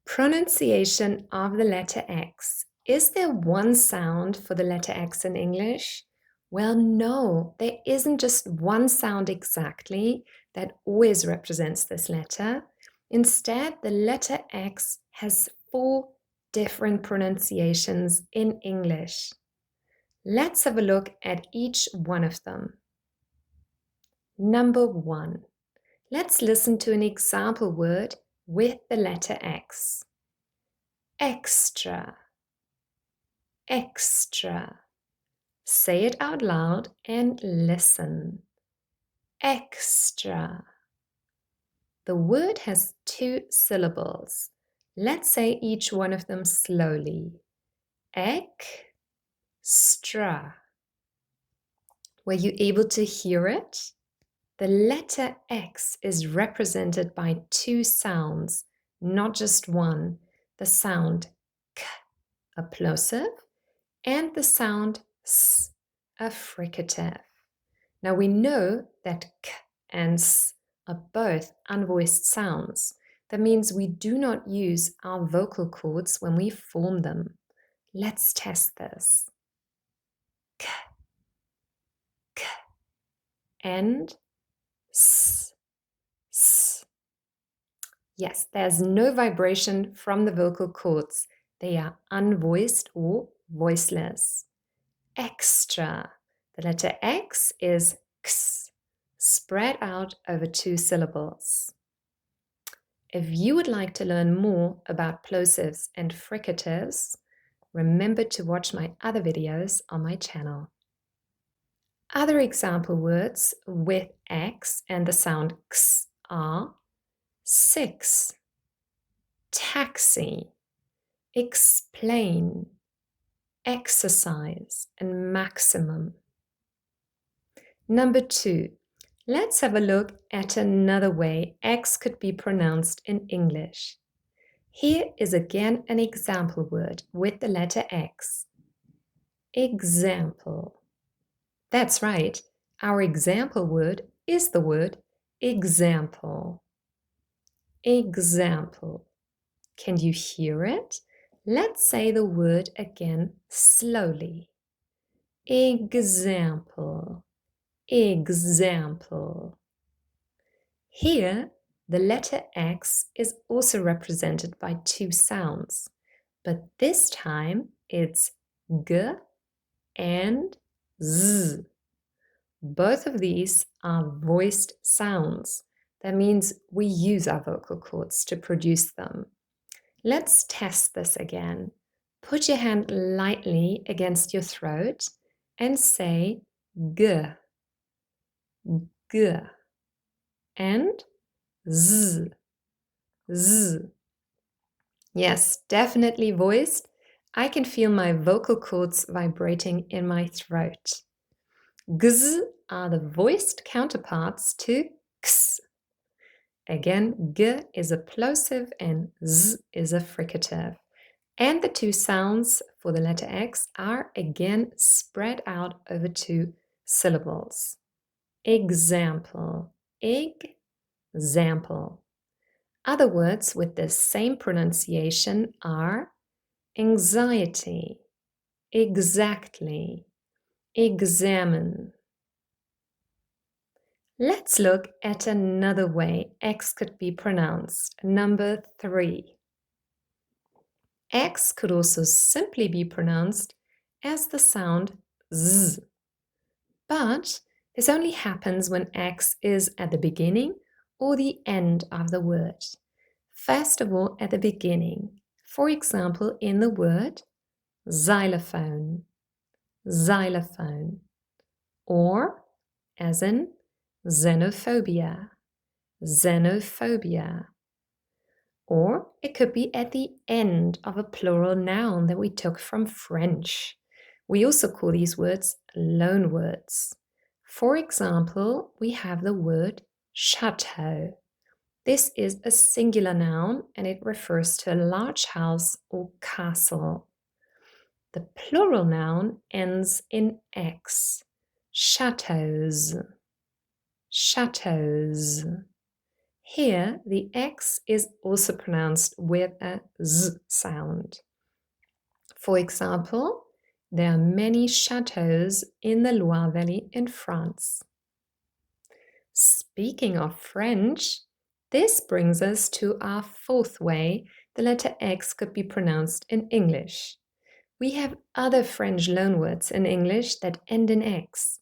Pronunciation of the letter X. Is there one sound for the letter X in English? Well, no, there isn't just one sound exactly that always represents this letter. Instead, the letter X has 4 different pronunciations in English. Let's have a look at each one of them. Number 1. Let's listen to an example word with the letter X. Extra, extra. Say it out loud and listen. Extra. The word has 2 syllables. Let's say each one of them slowly. Extra. Were you able to hear it? The letter X is represented by 2 sounds, not just one. The sound K, a plosive, and the sound S, a fricative. Now we know that K and S are both unvoiced sounds. That means we do not use our vocal cords when we form them. Let's test this. K, K, and S, S. Yes, there's no vibration from the vocal cords. They are unvoiced or voiceless. Extra. The letter X is X, spread out over 2 syllables. If you would like to learn more about plosives and fricatives, remember to watch my other videos on my channel. Other example words with X and the sound X are 6, taxi, explain, exercise, and maximum. Number 2, let's have a look at another way X could be pronounced in English. Here is again an example word with the letter X. Example. That's right, our example word is the word example. Example. Can you hear it? Let's say the word again slowly. Example. Example. Here, the letter X is also represented by 2 sounds, but this time it's G and Z. Both of these are voiced sounds. That means we use our vocal cords to produce them. Let's test this again. Put your hand lightly against your throat and say G, G, and Z, Z. Yes, definitely voiced. I can feel my vocal cords vibrating in my throat. Gz are the voiced counterparts to X. Again, G is a plosive and Z is a fricative. And the 2 sounds for the letter X are again spread out over 2 syllables. Example, example. Other words with the same pronunciation are anxiety, exactly, examine. Let's look at another way X could be pronounced. Number 3. X could also simply be pronounced as the sound Z. But this only happens when X is at the beginning or the end of the word. First of all, at the beginning. For example, in the word xylophone, xylophone. Or as in xenophobia, xenophobia. Or it could be at the end of a plural noun that we took from French. We also call these words loan words. For example, we have the word chateau. This is a singular noun and it refers to a large house or castle. The plural noun ends in X. Chateaus, chateaus. Here, the X is also pronounced with a Z sound. For example, there are many chateaux in the Loire Valley in France. Speaking of French, this brings us to our fourth way the letter X could be pronounced in English. We have other French loanwords in English that end in X,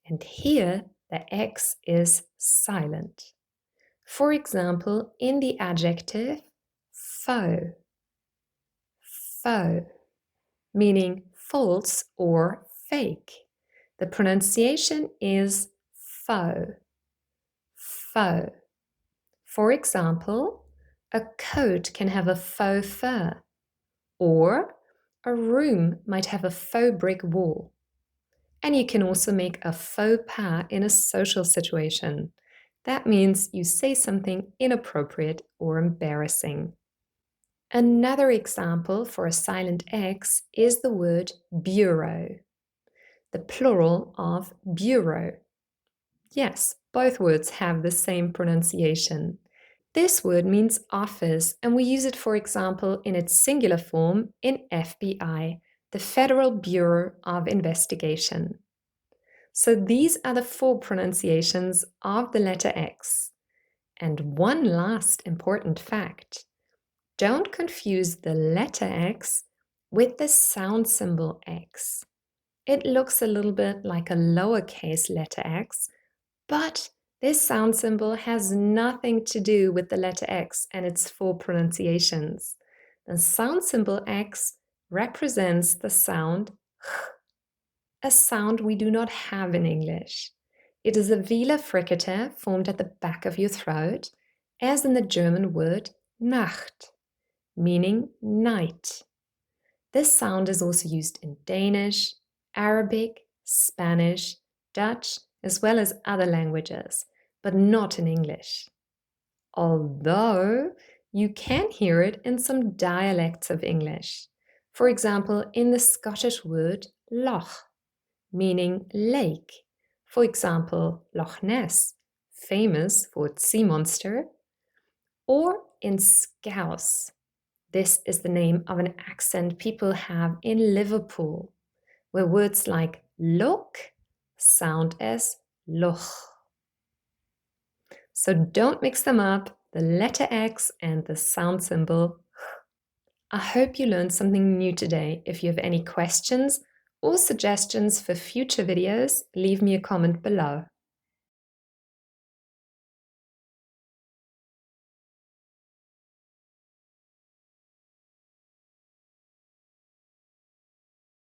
and here the X is silent. For example, in the adjective faux, faux, meaning false or fake. The pronunciation is faux, faux. For example, a coat can have a faux fur, or a room might have a faux brick wall. And you can also make a faux pas in a social situation. That means you say something inappropriate or embarrassing. Another example for a silent X is the word bureau, the plural of bureau. Yes, both words have the same pronunciation. This word means office, and we use it, for example, in its singular form in FBI, the Federal Bureau of Investigation. So these are the 4 pronunciations of the letter X. And one last important fact. Don't confuse the letter X with the sound symbol X. It looks a little bit like a lowercase letter X, but this sound symbol has nothing to do with the letter X and its 4 pronunciations. The sound symbol X represents the sound h, a sound we do not have in English. It is a velar fricative formed at the back of your throat, as in the German word Nacht, meaning night. This sound is also used in Danish, Arabic, Spanish, Dutch, as well as other languages, but not in English. Although you can hear it in some dialects of English. For example, in the Scottish word loch, meaning lake. For example, Loch Ness, famous for its sea monster, or in Scouse. This is the name of an accent people have in Liverpool, where words like look sound as loch. So don't mix them up, the letter X and the sound symbol. I hope you learned something new today. If you have any questions or suggestions for future videos, leave me a comment below.